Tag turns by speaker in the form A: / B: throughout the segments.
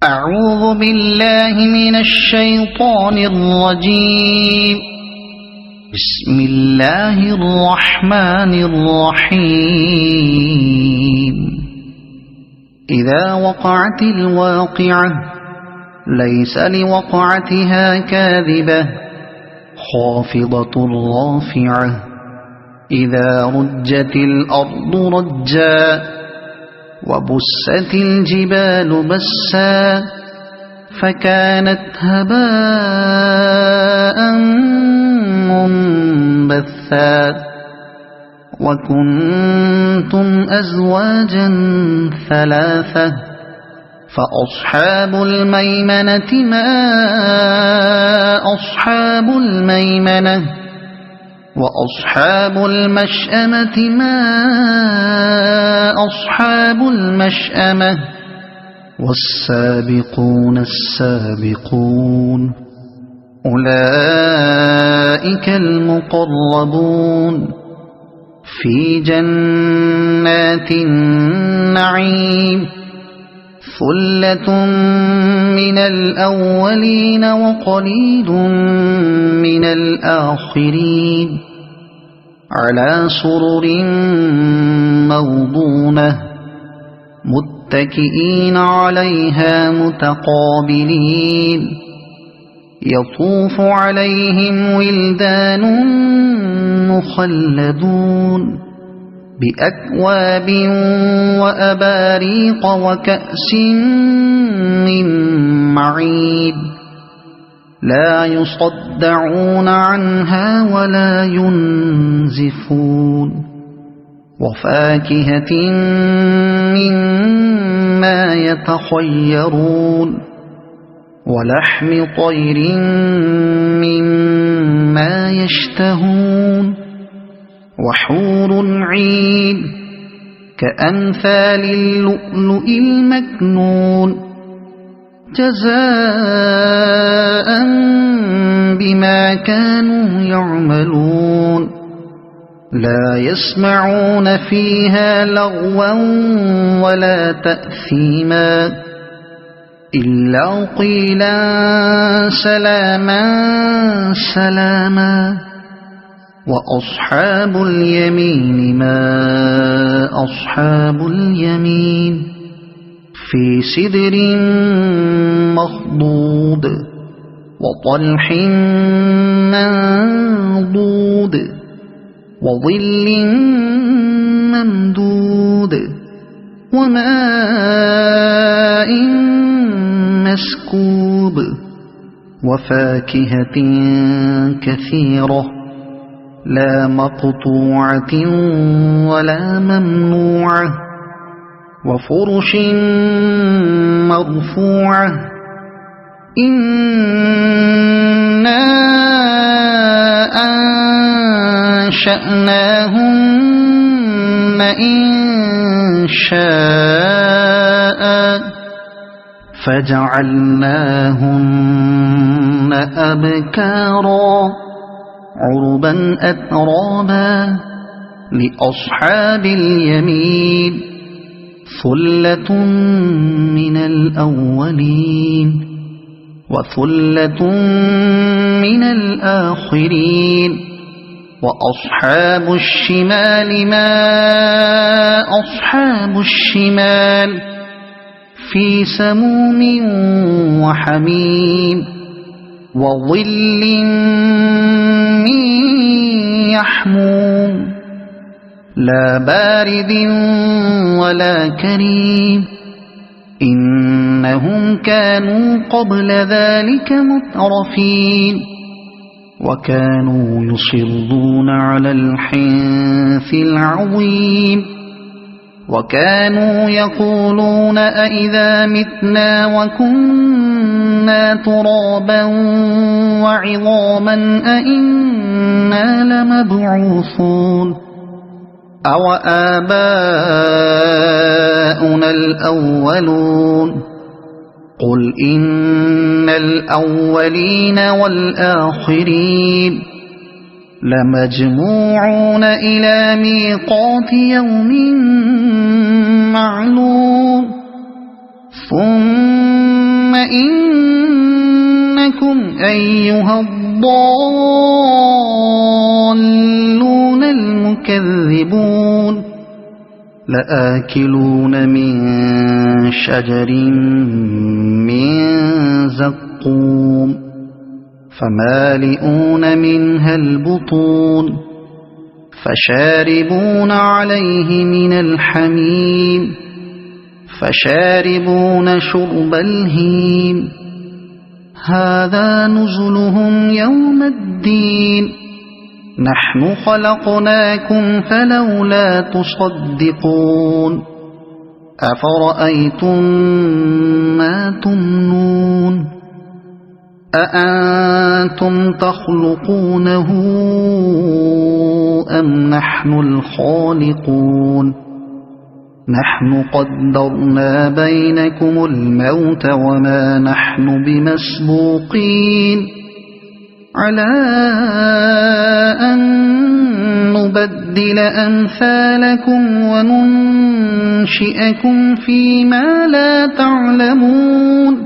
A: أعوذ بالله من الشيطان الرجيم. بسم الله الرحمن الرحيم. إذا وقعت الواقعة ليس لوقعتها كاذبة خافضة رافعة إذا رجت الأرض رجا وبست الجبال بسا فكانت هباء منبثا وكنتم أزواجا ثلاثة فأصحاب الميمنة ما أصحاب الميمنة وأصحاب المشأمة ما أصحاب المشأمة والسابقون السابقون أولئك المقربون في جنات النعيم ثلة من الأولين وقليل من الآخرين على سرر موضونة متكئين عليها متقابلين يطوف عليهم ولدان مخلدون بأكواب وأباريق وكأس من معين لا يصدعون عنها ولا ينزفون وفاكهة مما يتخيرون ولحم طير مما يشتهون وحور عين كأمثال اللؤلؤ المكنون جزاء بما كانوا يعملون لا يسمعون فيها لغوا ولا تأثيما إلا قيلا سلاما سلاما وأصحاب اليمين ما أصحاب اليمين في سدر مخضود وطلح منضود وظل ممدود وماء مسكوب وفاكهة كثيرة لا مقطوعة ولا ممنوعة وفرش مرفوعة إنا أنشأناهن إنشاء فجعلناهن أبكارا عربا أترابا لأصحاب اليمين ثلة من الأولين وثلة من الآخرين وأصحاب الشمال ما أصحاب الشمال في سموم وحميم وظل من يحموم لا بارد ولا كريم إنهم كانوا قبل ذلك مترفين وكانوا يصرون على الحنث العظيم وكانوا يقولون أئذا متنا وكنا ترابا وعظاما أئنا لمبعوثون أو آباؤنا الأولون قل إن الأولين والآخرين لمجموعون إلى ميقات يوم معلوم ثم أيها الضالون المكذبون لآكلون من شجر من زقوم فمالئون منها البطون فشاربون عليه من الحميم فشاربون شرب الهيم هذا نزلهم يوم الدين نحن خلقناكم فلولا تصدقون أفرأيتم ما تمنون أأنتم تخلقونه أم نحن الخالقون نحن قدرنا بينكم الموت وما نحن بمسبوقين على أن نبدل أمثالكم وننشئكم فيما لا تعلمون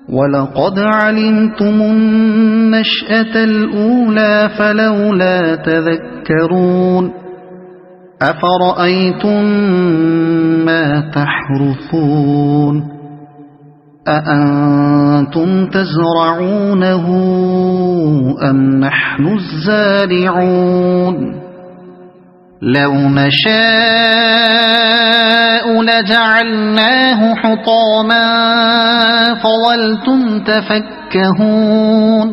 A: ولقد علمتم النشأة الأولى فلولا تذكرون أفرأيتم ما تحرثون أأنتم تزرعونه أم نحن الزارعون لو نشاء لجعلناه حطاما فظلتم تفكهون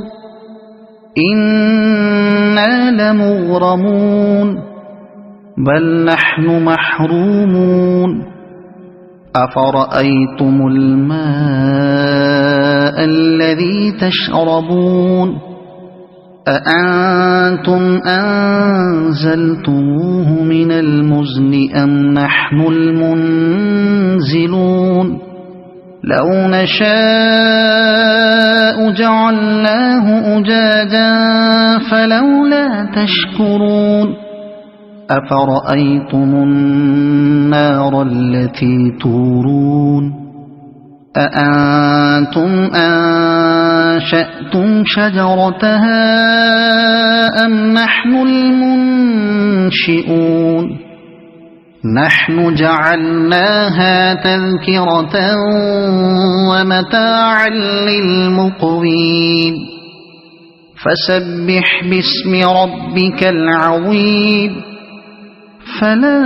A: إنا لمغرمون بل نحن محرومون أفرأيتم الماء الذي تشربون أأنتم أنزلتموه من المزن أم نحن المنزلون لو نشاء جعلناه أجاجا فلولا تشكرون أفرأيتم النار التي تورون أأنتم أنشأتم شجرتها أم نحن المنشئون نحن جعلناها تذكرة ومتاعا للمقوين فسبح باسم ربك العظيم فلا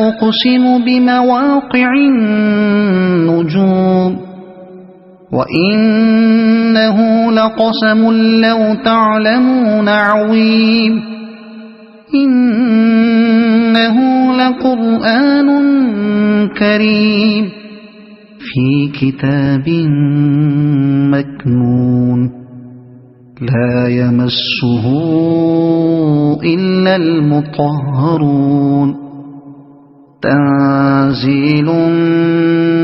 A: أقسم بمواقع النجوم وإنه لقسم لو تعلمون عظيم إنه لقرآن كريم في كتاب مكنون لا يمسه إلا المطهرون تنزيل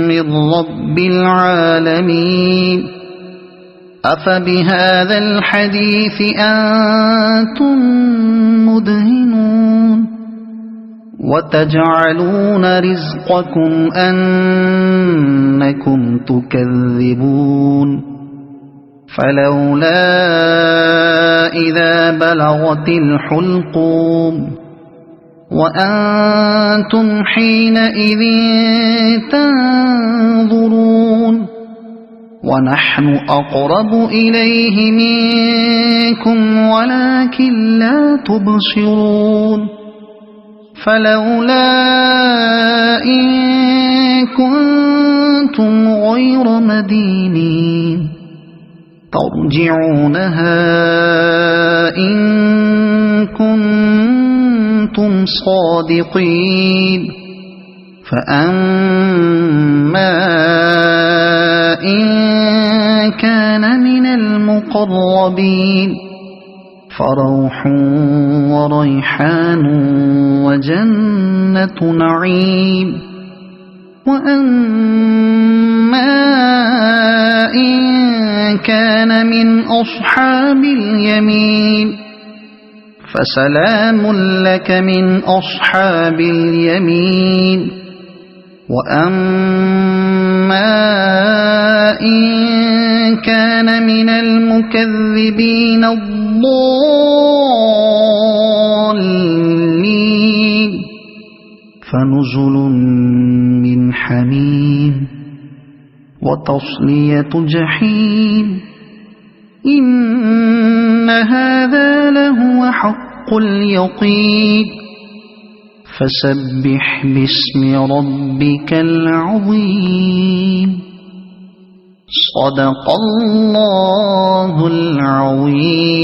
A: من رب العالمين أفبهذا الحديث أنتم مدهنون وتجعلون رزقكم أنكم تكذبون فلولا إذا بلغت الحلقوم وأنتم حينئذ تنظرون ونحن أقرب إليه منكم ولكن لا تبصرون فلولا إن كنتم غير مدينين ترجعونها إن كنتم صادقين فأما إن كان من المقربين فروح وريحان وجنة نعيم وأما إن كان من أصحاب اليمين فسلام لك من أصحاب اليمين وأما إن كان المكذبين الضالين فنزل من حميم وتصلية جحيم إن هذا لهو حق اليقين فسبح باسم ربك العظيم صدق الله العظيم.